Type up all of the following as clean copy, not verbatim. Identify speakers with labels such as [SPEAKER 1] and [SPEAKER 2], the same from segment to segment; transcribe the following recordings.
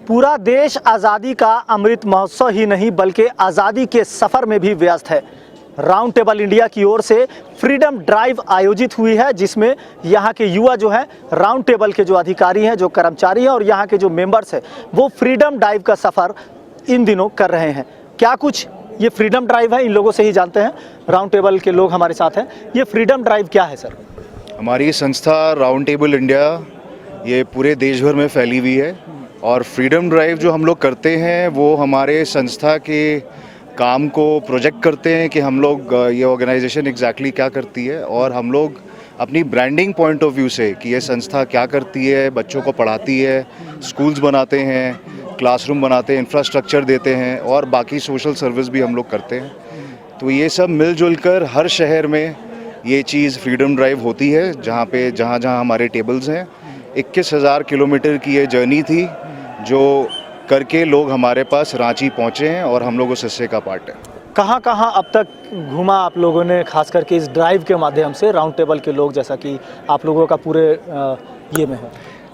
[SPEAKER 1] पूरा देश आज़ादी का अमृत महोत्सव ही नहीं बल्कि आज़ादी के सफ़र में भी व्यस्त है। राउंड टेबल इंडिया की ओर से फ्रीडम ड्राइव आयोजित हुई है, जिसमें यहाँ के युवा जो हैं, राउंड टेबल के जो अधिकारी हैं, जो कर्मचारी हैं और यहाँ के जो मेंबर्स हैं, वो फ्रीडम ड्राइव का सफ़र इन दिनों कर रहे हैं। क्या कुछ ये फ्रीडम ड्राइव है, इन लोगों से ही जानते हैं। राउंड टेबल के लोग हमारे साथ हैं। ये फ्रीडम ड्राइव क्या है सर?
[SPEAKER 2] हमारी संस्था राउंड टेबल इंडिया ये पूरे देश भर में फैली हुई है और फ्रीडम ड्राइव जो हम लोग करते हैं वो हमारे संस्था के काम को प्रोजेक्ट करते हैं कि हम लोग ये ऑर्गेनाइजेशन एग्जैक्टली क्या करती है और हम लोग अपनी ब्रांडिंग पॉइंट ऑफ व्यू से कि ये संस्था क्या करती है, बच्चों को पढ़ाती है, स्कूल्स बनाते हैं, क्लासरूम बनाते हैं, इंफ्रास्ट्रक्चर देते हैं और बाकी सोशल सर्विस भी हम लोग करते हैं। तो ये सब मिलजुल कर हर शहर में ये चीज़ फ्रीडम ड्राइव होती है, जहाँ हमारे टेबल्स हैं। 21,000 किलोमीटर की ये जर्नी थी जो करके लोग हमारे पास रांची पहुँचे हैं और हम लोग उस हिस्से का पार्ट है।
[SPEAKER 1] कहाँ कहाँ अब तक घूमा आप लोगों ने, खास करके इस ड्राइव के माध्यम से राउंड टेबल के लोग, जैसा कि आप लोगों का पूरे ये में है?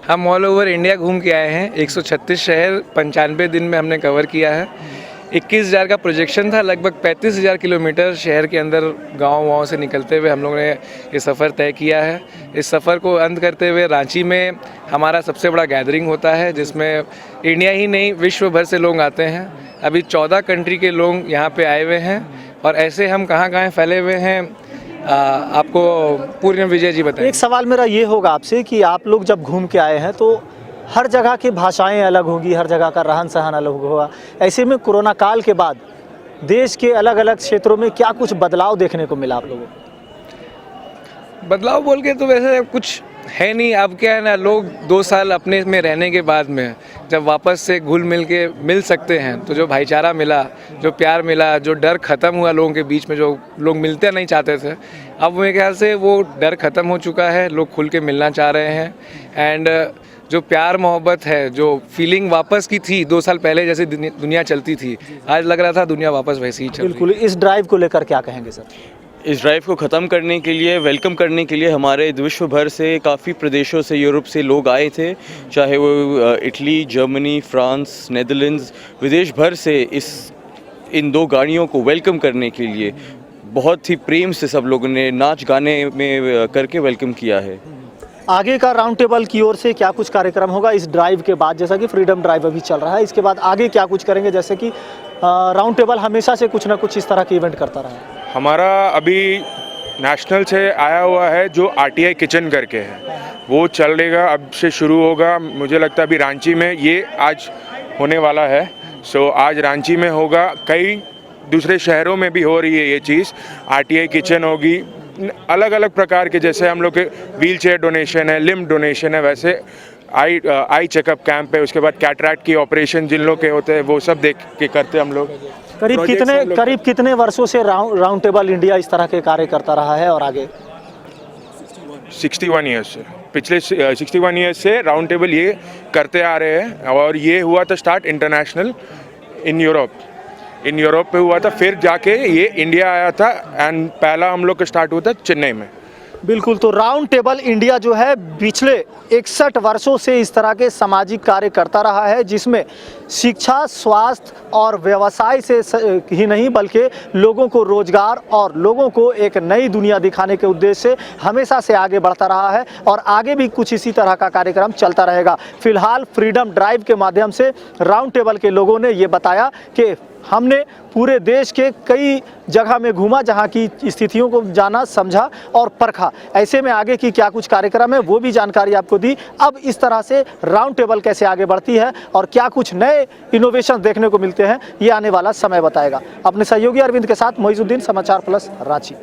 [SPEAKER 3] हम ऑल ओवर इंडिया घूम के आए हैं। 136 शहर 95 दिन में हमने कवर किया है। 21,000 का प्रोजेक्शन था। लगभग 35,000 किलोमीटर शहर के अंदर गाँव से निकलते हुए हम लोगों ने ये सफ़र तय किया है। इस सफ़र को अंत करते हुए रांची में हमारा सबसे बड़ा गैदरिंग होता है, जिसमें इंडिया ही नहीं विश्व भर से लोग आते हैं। अभी 14 कंट्री के लोग यहाँ पे आए हुए हैं और ऐसे हम कहाँ फैले हुए हैं, आपको पूर्ण विजय जी बताएं।
[SPEAKER 1] एक सवाल मेरा ये होगा आपसे कि आप लोग जब घूम के आए हैं तो हर जगह की भाषाएं अलग होंगी, हर जगह का रहन सहन अलग होगा। ऐसे में कोरोना काल के बाद देश के अलग अलग क्षेत्रों में क्या कुछ बदलाव देखने को मिला आप लोगों को?
[SPEAKER 3] बदलाव बोल के तो वैसे कुछ है नहीं। अब क्या है ना, लोग 2 साल अपने में रहने के बाद में जब वापस से घुल मिल के मिल सकते हैं तो जो भाईचारा मिला, जो प्यार मिला, जो डर ख़त्म हुआ लोगों के बीच में, जो लोग मिलते नहीं चाहते थे, अब मेरे ख्याल से वो डर ख़त्म हो चुका है। लोग खुल के मिलना चाह रहे हैं एंड जो प्यार मोहब्बत है, जो फीलिंग वापस की थी 2 साल पहले जैसे दुनिया चलती थी, आज लग रहा था दुनिया वापस वैसी ही चल रही है।
[SPEAKER 1] बिल्कुल। इस ड्राइव को लेकर क्या कहेंगे सर?
[SPEAKER 4] इस ड्राइव को ख़त्म करने के लिए, वेलकम करने के लिए हमारे विश्व भर से काफ़ी प्रदेशों से, यूरोप से लोग आए थे, चाहे वो इटली, जर्मनी, फ्रांस, नेदरलैंड्स, विदेश भर से इन 2 गाड़ियों को वेलकम करने के लिए बहुत ही प्रेम से सब लोगों ने नाच गाने में करके वेलकम किया है।
[SPEAKER 1] आगे का राउंड टेबल की ओर से क्या कुछ कार्यक्रम होगा इस ड्राइव के बाद? जैसा कि फ्रीडम ड्राइव अभी चल रहा है, इसके बाद आगे क्या कुछ करेंगे? जैसे कि राउंड टेबल हमेशा से कुछ ना कुछ इस तरह के इवेंट करता रहा है।
[SPEAKER 5] हमारा अभी नेशनल से आया हुआ है जो RTI किचन करके है, वो चलेगा, अब से शुरू होगा। मुझे लगता है अभी रांची में ये आज होने वाला है। सो आज रांची में होगा, कई दूसरे शहरों में भी हो रही है ये चीज़। RTI किचन होगी, अलग अलग प्रकार के, जैसे हम लोग के व्हील चेयर डोनेशन है, लिम्ब डोनेशन है, वैसे आई चेकअप कैंप है। उसके बाद कैटरैक्ट की ऑपरेशन जिन लोग के होते हैं वो सब देख के करते हम लोग।
[SPEAKER 1] करीब कितने वर्षों से राउंड टेबल इंडिया इस तरह के कार्य करता रहा है और आगे?
[SPEAKER 5] 61 ईयर्स से, पिछले 61 ईयर्स से राउंड टेबल ये करते आ रहे हैं। और ये हुआ था स्टार्ट इंटरनेशनल इन यूरोप पे हुआ था, फिर जाके ये इंडिया आया था एंड पहला हम लोग का स्टार्ट हुआ था चेन्नई में।
[SPEAKER 1] बिल्कुल। तो राउंड टेबल इंडिया जो है पिछले 61 वर्षों से इस तरह के सामाजिक कार्य करता रहा है, जिसमें शिक्षा, स्वास्थ्य और व्यवसाय से ही नहीं बल्कि लोगों को रोजगार और लोगों को एक नई दुनिया दिखाने के उद्देश्य से हमेशा से आगे बढ़ता रहा है और आगे भी कुछ इसी तरह का कार्यक्रम चलता रहेगा। फिलहाल फ्रीडम ड्राइव के माध्यम से राउंड टेबल के लोगों ने ये बताया कि हमने पूरे देश के कई जगह में घूमा, जहां की स्थितियों को जाना, समझा और परखा। ऐसे में आगे की क्या कुछ कार्यक्रम है वो भी जानकारी आपको दी। अब इस तरह से राउंड टेबल कैसे आगे बढ़ती है और क्या कुछ नए इनोवेशन देखने को मिलते हैं, ये आने वाला समय बताएगा। अपने सहयोगी अरविंद के साथ मोइजुद्दीन, समाचार प्लस, रांची।